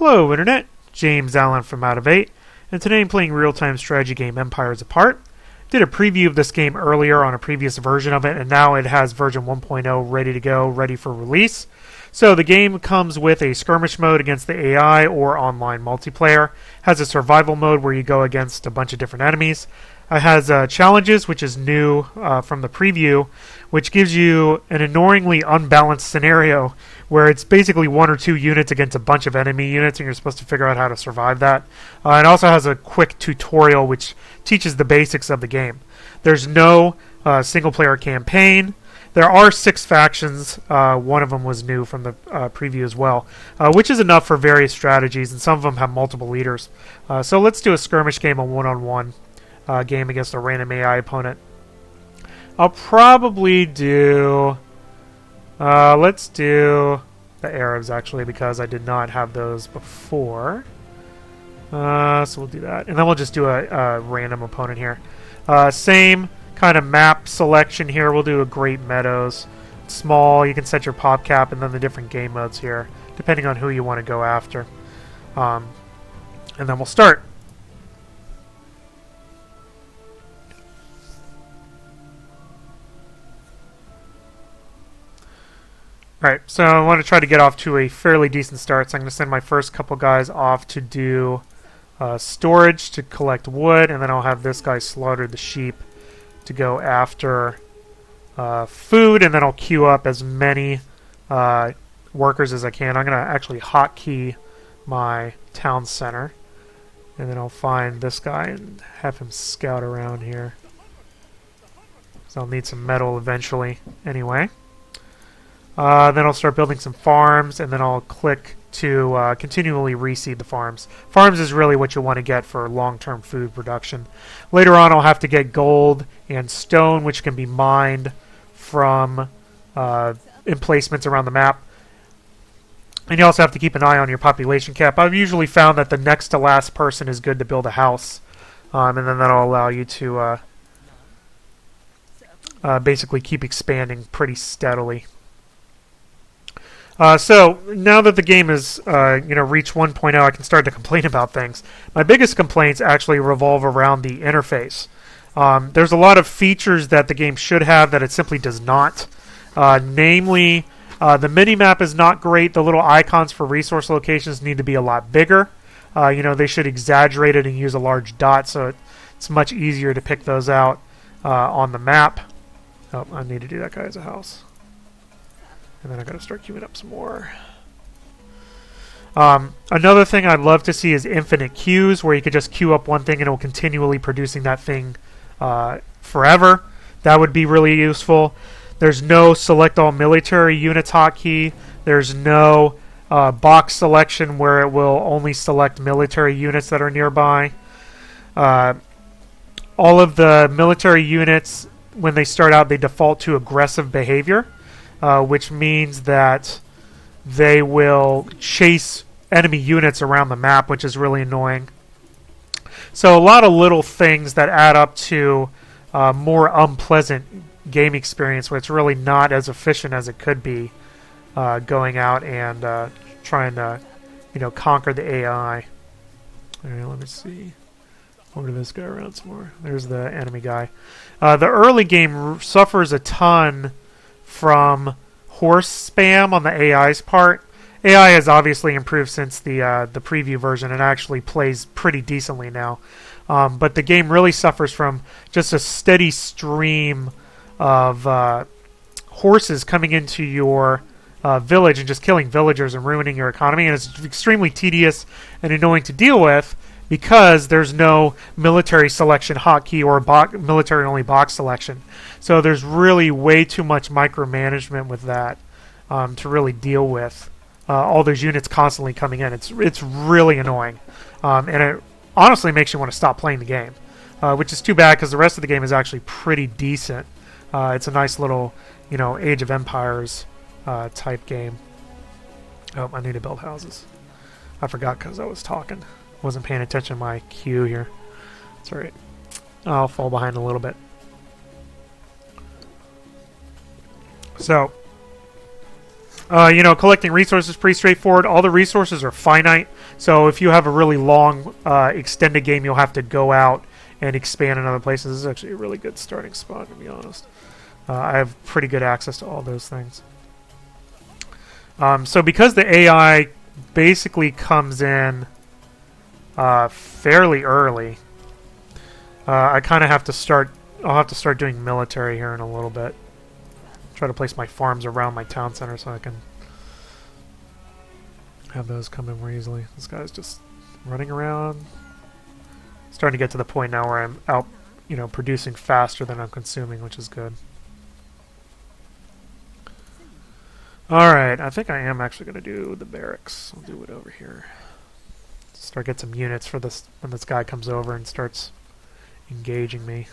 Hello Internet, James Allen from Out of 8, and today I'm playing real-time strategy game Empires Apart. Did a preview of this game earlier on a previous version of it, and now it has version 1.0 ready to go, ready for release. So the game comes with a skirmish mode against the AI or online multiplayer. Has a survival mode where you go against a bunch of different enemies. It has challenges, which is new from the preview, which gives you an annoyingly unbalanced scenario where it's basically one or two units against a bunch of enemy units, and you're supposed to figure out how to survive that. It also has a quick tutorial which teaches the basics of the game. There's no single-player campaign. There are 6 factions. One of them was new from the preview as well, which is enough for various strategies, and some of them have multiple leaders. So let's do a skirmish game, a one-on-one game against a random AI opponent. I'll probably do... let's do the Arabs, actually, because I did not have those before. So we'll do that. And then we'll just do a random opponent here. Same kind of map selection here. We'll do a Great Meadows. Small, you can set your pop cap and then the different game modes here, depending on who you want to go after. And then we'll start. Alright, so I want to try to get off to a fairly decent start, so I'm going to send my first couple guys off to do storage to collect wood, and then I'll have this guy slaughter the sheep to go after food, and then I'll queue up as many workers as I can. I'm going to actually hotkey my town center, and then I'll find this guy and have him scout around here. So I'll need some metal eventually anyway. Then I'll start building some farms, and then I'll click to continually reseed the farms. Farms is really what you want to get for long-term food production. Later on, I'll have to get gold and stone, which can be mined from emplacements around the map. And you also have to keep an eye on your population cap. I've usually found that the next to last person is good to build a house, and then that'll allow you to basically keep expanding pretty steadily. So now that the game has reached 1.0, I can start to complain about things. My biggest complaints actually revolve around the interface. There's a lot of features that the game should have that it simply does not. Namely, the mini-map is not great. The little icons for resource locations need to be a lot bigger. They should exaggerate it and use a large dot so it's much easier to pick those out on the map. Oh, I need to do that guy as a house. And then I got to start queuing up some more. Another thing I'd love to see is infinite queues, where you could just queue up one thing and it will continually producing that thing forever. That would be really useful. There's no select all military units hotkey. There's no box selection where it will only select military units that are nearby. All of the military units, when they start out, they default to aggressive behavior. Which means that they will chase enemy units around the map, which is really annoying. So a lot of little things that add up to more unpleasant game experience, where it's really not as efficient as it could be going out and trying to, conquer the AI. All right, let me see. Order this guy around some more. There's the enemy guy. The early game suffers a ton from horse spam on the AI's part. AI has obviously improved since the preview version and actually plays pretty decently now. But the game really suffers from just a steady stream of horses coming into your village and just killing villagers and ruining your economy. And it's extremely tedious and annoying to deal with, because there's no military selection hotkey or military-only box selection. So there's really way too much micromanagement with that to really deal with all those units constantly coming in. It's really annoying. And it honestly makes you want to stop playing the game, which is too bad, because the rest of the game is actually pretty decent. It's a nice little, Age of Empires type game. Oh, I need to build houses. I forgot because I was talking. Wasn't paying attention to my queue here. It's alright. I'll fall behind a little bit. So, You know, collecting resources is pretty straightforward. All the resources are finite, so if you have a really long, extended game, you'll have to go out and expand in other places. This is actually a really good starting spot, to be honest. I have pretty good access to all those things. So because the AI basically comes in fairly early, I kind of have to start. I'll have to start doing military here in a little bit. Try to place my farms around my town center so I can have those come in more easily. This guy's just running around. Starting to get to the point now where I'm out, you know, producing faster than I'm consuming, which is good. Alright, I think I am actually going to do the barracks. I'll do it over here. Start get some units for this when this guy comes over and starts engaging me.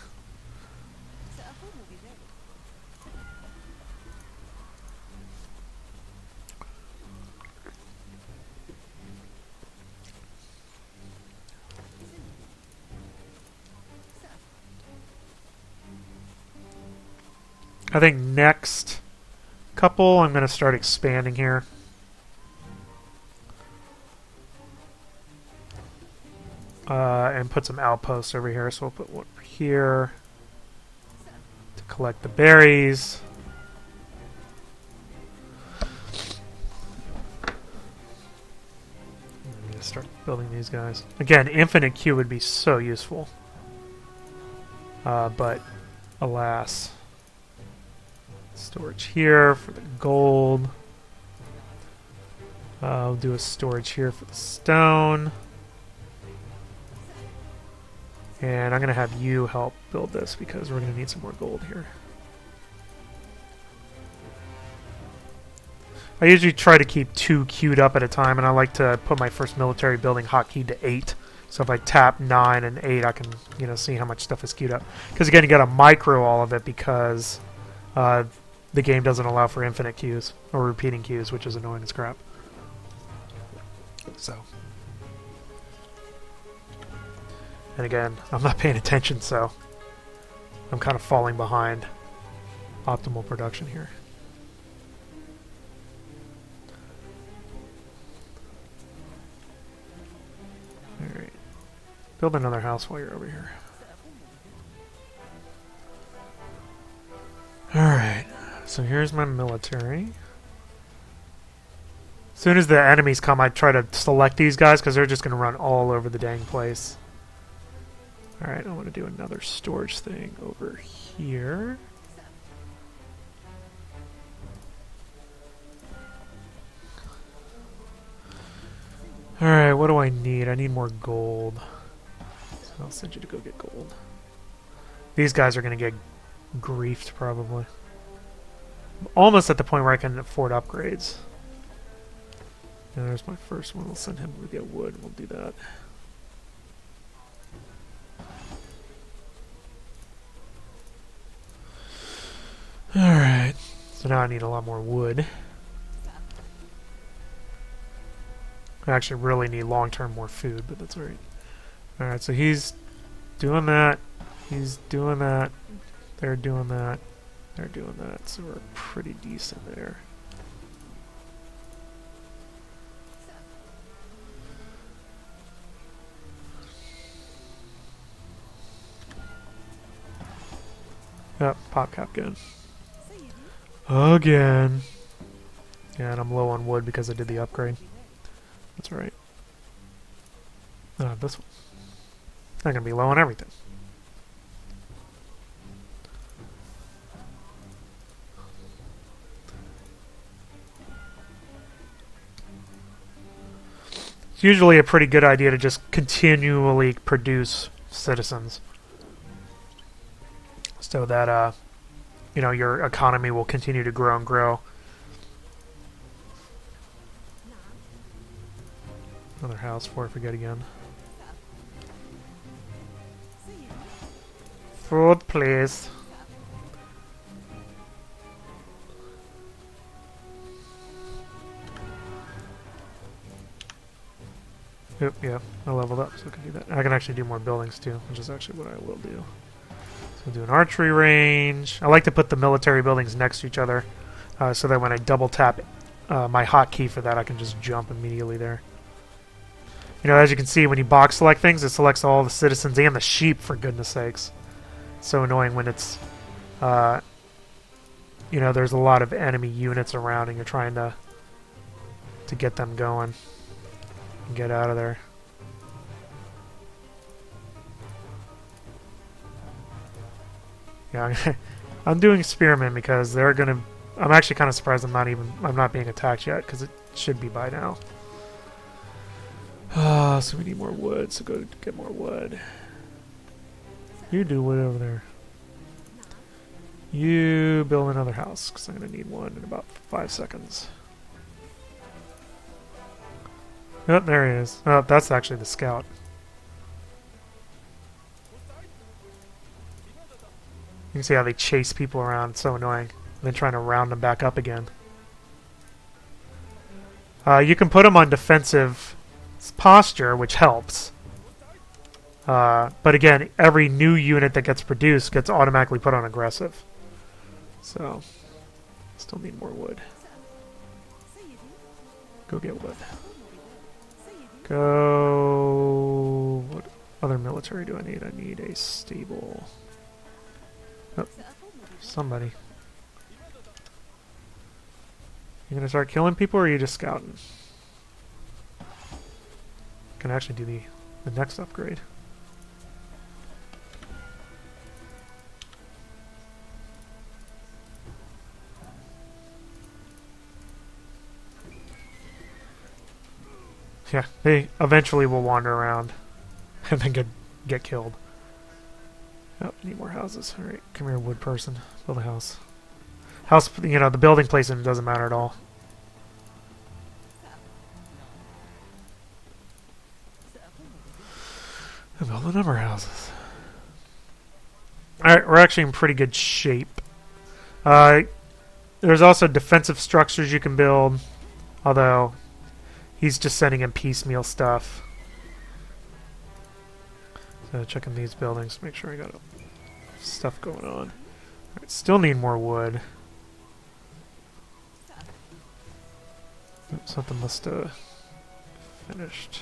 I think next couple I'm going to start expanding here. And put some outposts over here. So we'll put one here to collect the berries. I'm going to start building these guys. Again, infinite Q would be so useful. But alas. Storage here for the gold. I'll do a storage here for the stone. And I'm going to have you help build this because we're going to need some more gold here. I usually try to keep 2 queued up at a time, and I like to put my first military building hotkeyed to 8. So if I tap 9 and 8, I can, you know, see how much stuff is queued up. Because again, you got to micro all of it because the game doesn't allow for infinite queues or repeating queues, which is annoying as crap. So. And again, I'm not paying attention, so I'm kind of falling behind optimal production here. Alright. Build another house while you're over here. Alright. So here's my military. As soon as the enemies come, I try to select these guys because they're just going to run all over the dang place. Alright, I want to do another storage thing over here. Alright, what do I need? I need more gold. So I'll send you to go get gold. These guys are going to get griefed, probably. I'm almost at the point where I can afford upgrades. And there's my first one. We'll send him to get wood. We'll do that. Alright, so now I need a lot more wood. I actually really need long-term more food, but that's alright. Alright, so he's doing that. He's doing that. They're doing that. They're doing that. So we're pretty decent there. Yep, pop cap gun. Again. Yeah, and I'm low on wood because I did the upgrade. That's right. This one. I'm gonna be low on everything. It's usually a pretty good idea to just continually produce citizens, so that you know, your economy will continue to grow and grow. Another house before I forget again. Food, please. Oop, yeah, I leveled up, so I can do that. I can actually do more buildings too, which is actually what I will do. So we'll do an archery range. I like to put the military buildings next to each other, so that when I double tap my hotkey for that, I can just jump immediately there. You know, as you can see, when you box select things, it selects all the citizens and the sheep, for goodness sakes. It's so annoying when it's, you know, there's a lot of enemy units around and you're trying to get them going and get out of there. Yeah, I'm doing Spearmen because they're gonna. I'm actually kind of surprised I'm not being attacked yet, because it should be by now. So we need more wood. So go get more wood. You do wood over there. You build another house, because I'm gonna need one in about 5 seconds. Oh, there he is. Oh, that's actually the scout. You can see how they chase people around. It's so annoying. And then trying to round them back up again. You can put them on defensive posture, which helps. But again, every new unit that gets produced gets automatically put on aggressive. So, still need more wood. Go get wood. Go... What other military do I need? I need a stable... Oh, somebody. You gonna start killing people, or are you just scouting? Can actually do the next upgrade. Yeah, they eventually will wander around and then get killed. Oh, need more houses. Alright, come here, wood person. Build a house. House, you know, the building placement doesn't matter at all. And build a number of houses. Alright, we're actually in pretty good shape. There's also defensive structures you can build, although he's just sending in piecemeal stuff. So checking these buildings, make sure I got stuff going on. Right, still need more wood. Something must have finished.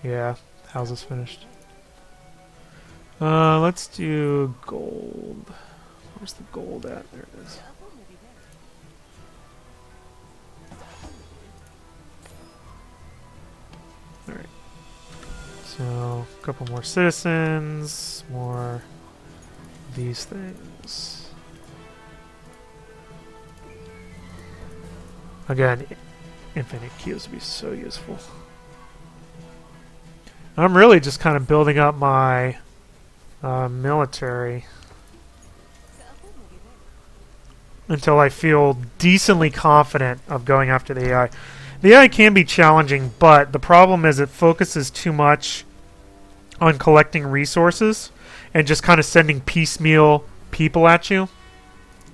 Yeah, house is finished. Let's do gold. Where's the gold at? There it is. Alright. So, a couple more citizens, more of these things. Again, infinite cubes would be so useful. I'm really just kind of building up my military until I feel decently confident of going after the AI. The AI can be challenging, but the problem is it focuses too much on collecting resources and just kind of sending piecemeal people at you.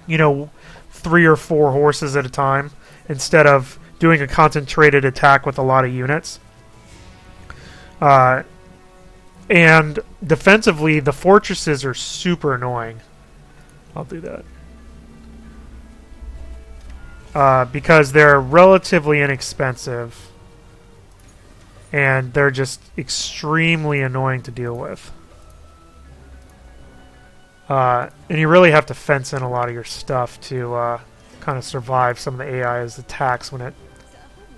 You know, 3 or 4 horses at a time, instead of doing a concentrated attack with a lot of units. And defensively, the fortresses are super annoying. I'll do that. Because they're relatively inexpensive. And they're just extremely annoying to deal with. And you really have to fence in a lot of your stuff to kind of survive some of the AI's attacks when it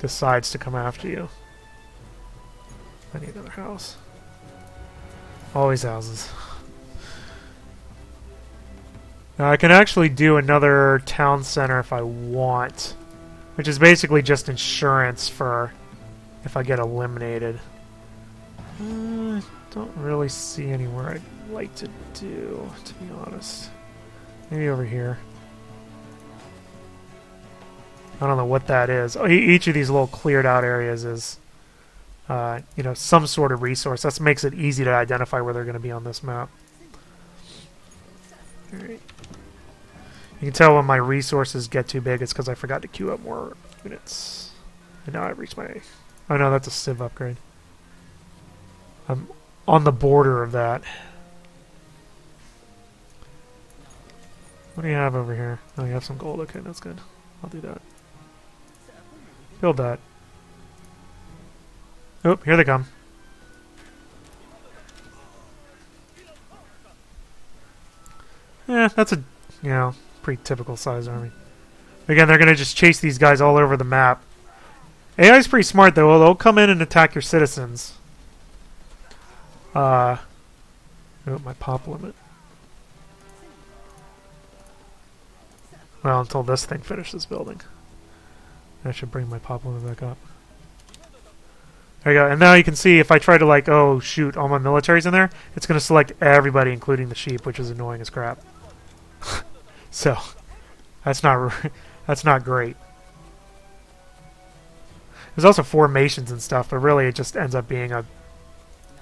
decides to come after you. I need another house. Always houses. Now I can actually do another town center if I want, which is basically just insurance for if I get eliminated. Don't really see anywhere I'd like to do, to be honest. Maybe over here. I don't know what that is. Oh, each of these little cleared out areas is you know, some sort of resource. That makes it easy to identify where they're going to be on this map. Alright. You can tell when my resources get too big, it's because I forgot to queue up more units. And now I've reached my... Oh no, that's a Civ upgrade. I'm on the border of that. What do you have over here? Oh, you have some gold. Okay, that's good. I'll do that. Build that. Oh, here they come. That's a, pretty typical size army. Again, they're going to just chase these guys all over the map. AI's pretty smart, though. They'll come in and attack your citizens. Oh, my pop limit. Well, until this thing finishes building. I should bring my pop limit back up. There you go. And now you can see if I try to, like, oh, shoot, all my military's in there, it's going to select everybody, including the sheep, which is annoying as crap. So, that's not great. There's also formations and stuff, but really it just ends up being a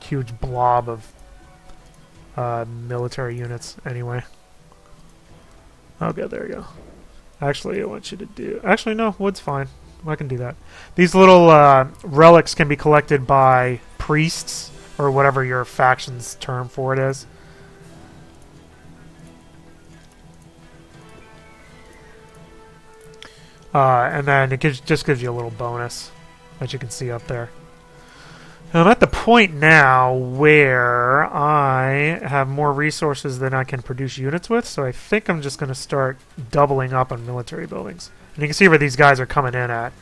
huge blob of military units anyway. Okay, there you go. Actually, I want you to do... Actually, no, wood's fine. I can do that. These little relics can be collected by priests, or whatever your faction's term for it is. And then it just gives you a little bonus, as you can see up there. And I'm at the point now where I have more resources than I can produce units with, so I think I'm just going to start doubling up on military buildings. And you can see where these guys are coming in at.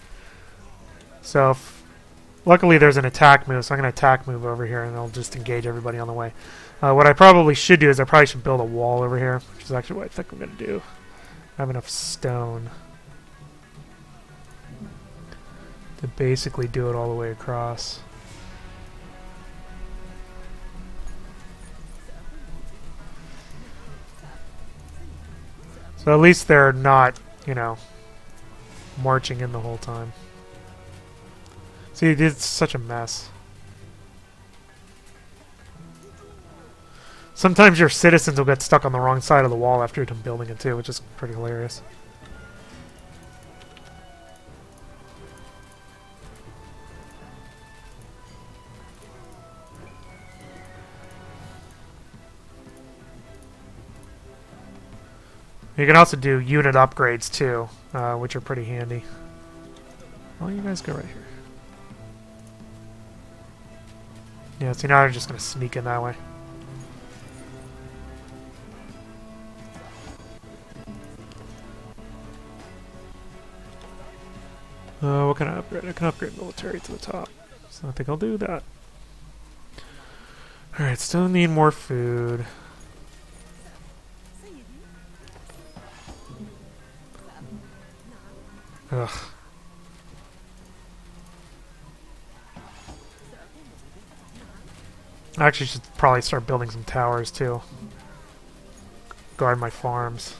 So, luckily there's an attack move, so I'm going to attack move over here, and I'll just engage everybody on the way. What I probably should do is I probably should build a wall over here, which is actually what I think I'm going to do. I have enough stone to basically do it all the way across. So at least they're not, marching in the whole time. See, it's such a mess. Sometimes your citizens will get stuck on the wrong side of the wall after you're done building it too, which is pretty hilarious. You can also do unit upgrades too, which are pretty handy. Well, you guys go right here. Yeah, see, now they're just going to sneak in that way. What can I upgrade? I can upgrade military to the top. So I think I'll do that. Alright, still need more food. Ugh. I actually should probably start building some towers too. Guard my farms.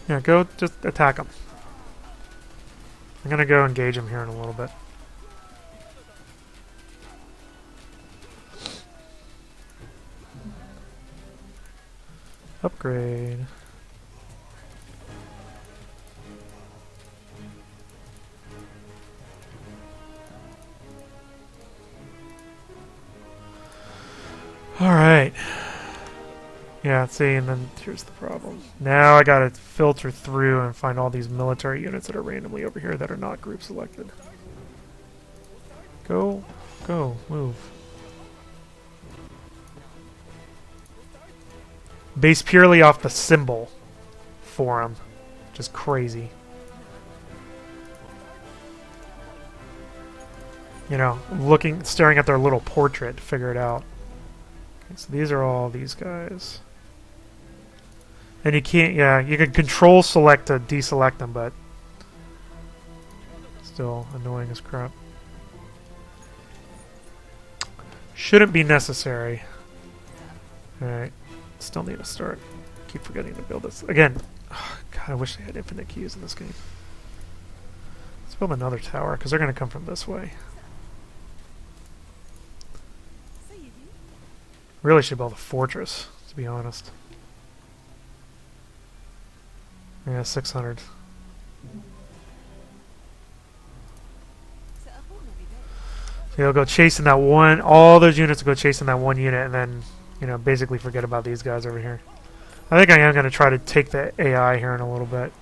Yeah, go just attack them. I'm gonna go engage them here in a little bit. Upgrade. Alright. Yeah, see, and then here's the problem. Now I gotta filter through and find all these military units that are randomly over here that are not group selected. Go, move. Based purely off the symbol for them, which is crazy. Staring at their little portrait to figure it out. Okay, so these are all these guys. And you can't, you can control select to deselect them, but still annoying as crap. Shouldn't be necessary. Alright, still need to start. Keep forgetting to build this. Again, God, I wish they had infinite keys in this game. Let's build another tower, because they're going to come from this way. Really should build a fortress, to be honest. Yeah, 600. They'll go chasing that one. All those units will go chasing that one unit, and then, you know, basically forget about these guys over here. I think I am going to try to take the AI here in a little bit.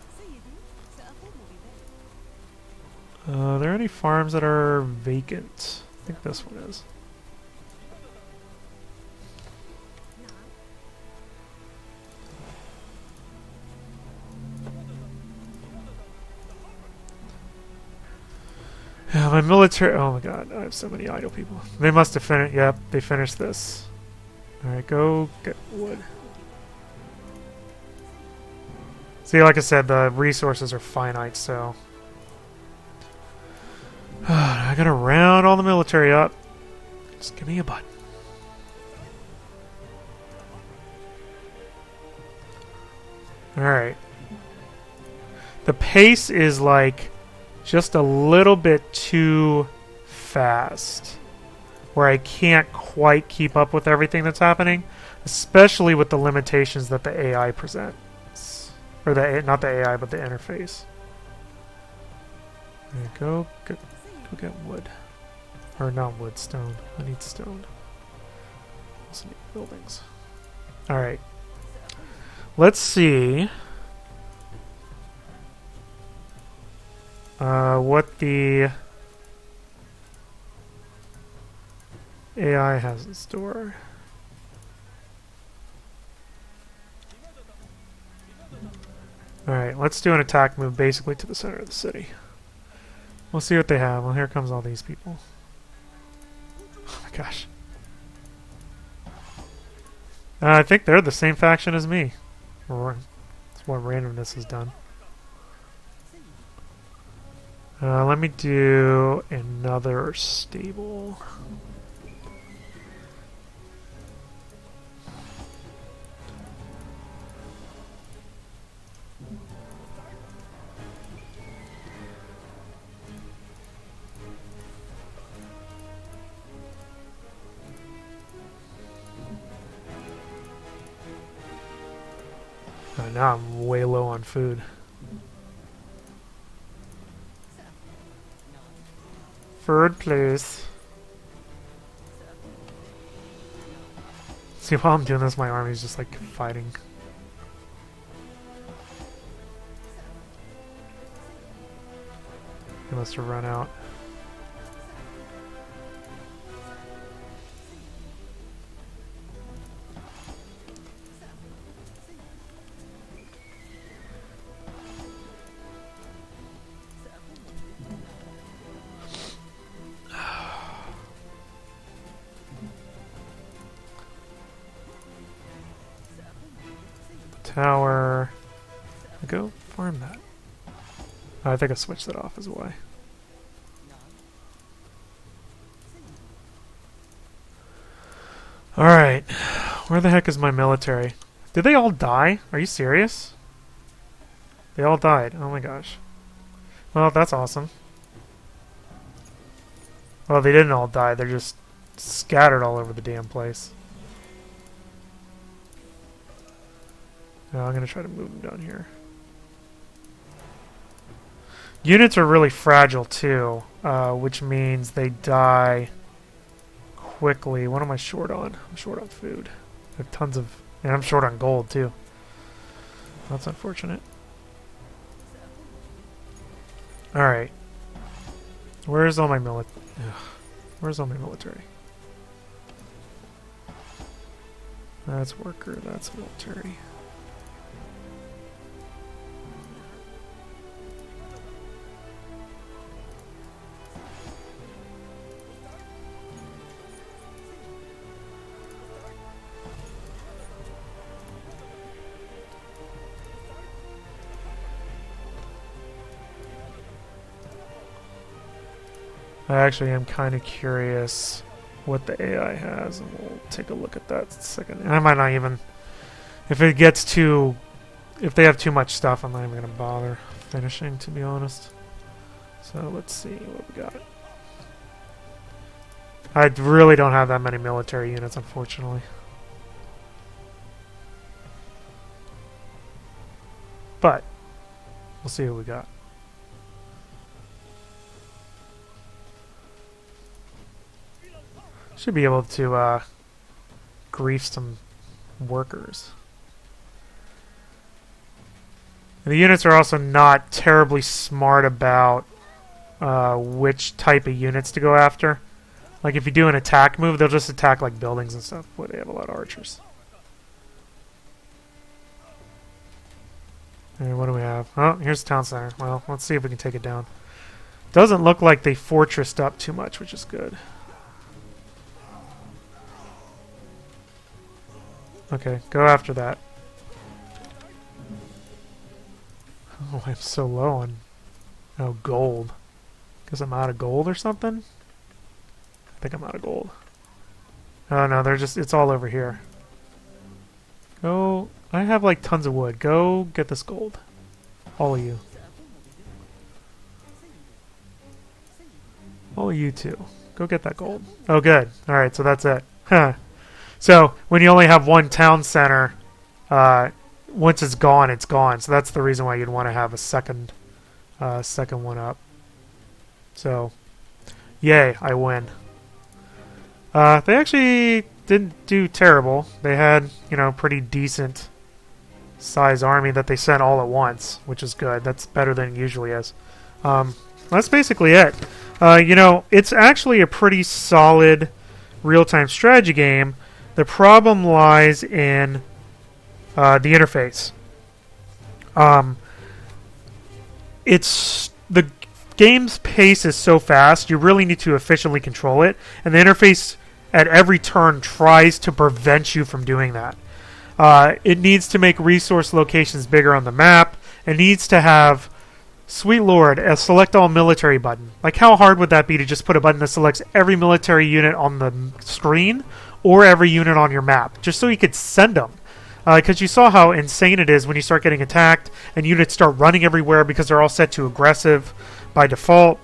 Are there any farms that are vacant? I think this one is. Yeah, my military... Oh my god, I have so many idle people. They must have finished... Yep, they finished this. Alright, go get wood. See, like I said, the resources are finite, so... I gotta round all the military up. Just give me a button. Alright. The pace is like just a little bit too fast, where I can't quite keep up with everything that's happening, especially with the limitations that the AI presents. Or not the AI, but the interface. There you go. Go get wood. Or not wood, stone. I need stone. Also need buildings. Alright. Let's see what the AI has in store. Alright, let's do an attack move basically to the center of the city. We'll see what they have. Well, here comes all these people. Oh my gosh. I think they're the same faction as me. Or that's what randomness has done. Let me do another stable. Now I'm way low on food. Third place. See, while I'm doing this, my army's just like fighting. They must have run out. Tower. Go farm that. Oh, I think I switched that off as well. Alright. Where the heck is my military? Did they all die? Are you serious? They all died. Oh my gosh. Well, that's awesome. Well, they didn't all die. They're just scattered all over the damn place. I'm going to try to move them down here. Units are really fragile too, which means they die quickly. What am I short on? I'm short on food. I have tons of... And I'm short on gold too. That's unfortunate. Alright. Where's all my Where's all my military? That's worker, that's military. I actually am kind of curious what the AI has, and we'll take a look at that in a second. And I might not even... If it gets too... If they have too much stuff, I'm not even going to bother finishing, to be honest. So let's see what we got. I really don't have that many military units, unfortunately. But, we'll see what we got. Should be able to grief some workers. And the units are also not terribly smart about which type of units to go after. Like if you do an attack move, they'll just attack like buildings and stuff. Boy, they have a lot of archers. And what do we have? Oh, here's the town center. Well, let's see if we can take it down. Doesn't look like they fortressed up too much, which is good. Okay, go after that. Oh, I'm so low on... Oh, gold. Because I'm out of gold or something? I think I'm out of gold. Oh no, they're just... It's all over here. Go... I have like tons of wood. Go get this gold. All of you. All of you too. Go get that gold. Oh good. Alright, so that's it. Huh. So, when you only have one town center, once it's gone, it's gone. So that's the reason why you'd want to have a second one up. So, yay, I win. They actually didn't do terrible. They had, you know, pretty decent size army that they sent all at once, which is good. That's better than it usually is. That's basically it. You know, it's actually a pretty solid real-time strategy game. The problem lies in the interface. The game's pace is so fast, you really need to efficiently control it, and the interface at every turn tries to prevent you from doing that. It needs to make resource locations bigger on the map. It needs to have, sweet lord, a select all military button. Like, how hard would that be to just put a button that selects every military unit on the screen or every unit on your map, just so you could send them? Because you saw how insane it is when you start getting attacked and units start running everywhere because they're all set to aggressive by default.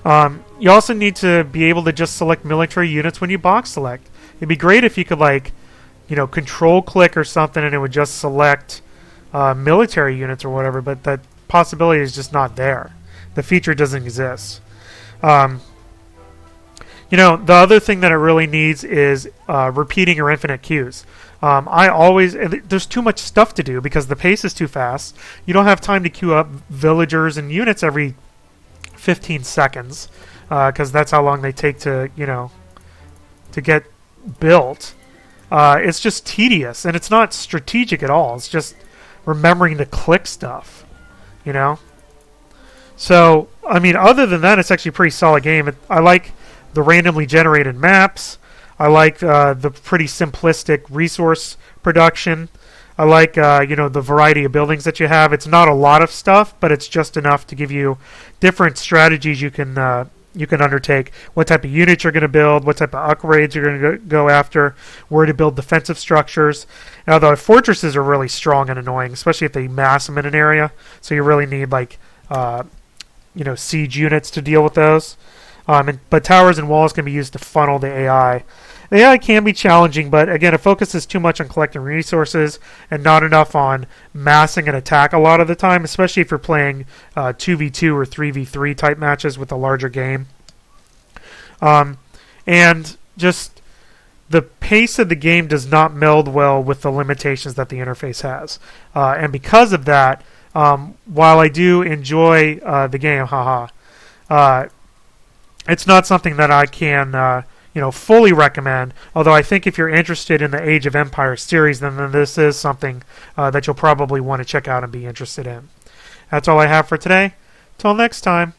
You also need to be able to just select military units when you box select. It'd be great if you could, like, you know, control click or something and it would just select military units or whatever, but that possibility is just not there. The feature doesn't exist. You know, the other thing that it really needs is repeating or infinite queues. There's too much stuff to do because the pace is too fast. You don't have time to queue up villagers and units every 15 seconds because that's how long they take to, you know, to get built. It's just tedious and it's not strategic at all. It's just remembering to click stuff, you know? So, I mean, other than that, it's actually a pretty solid game. I like the randomly generated maps. I like the pretty simplistic resource production. I like you know, the variety of buildings that you have. It's not a lot of stuff, but it's just enough to give you different strategies you can undertake. What type of units you're going to build, what type of upgrades you're going to go after, where to build defensive structures. Now, the fortresses are really strong and annoying, especially if they mass them in an area. So you really need, like, you know, siege units to deal with those. But towers and walls can be used to funnel the AI. The AI can be challenging, but again, it focuses too much on collecting resources and not enough on massing an attack a lot of the time, especially if you're playing 2v2 or 3v3 type matches with a larger game. And just the pace of the game does not meld well with the limitations that the interface has. And because of that, while I do enjoy the game, it's not something that I can, you know, fully recommend. Although I think if you're interested in the Age of Empires series, then this is something that you'll probably want to check out and be interested in. That's all I have for today. Till next time.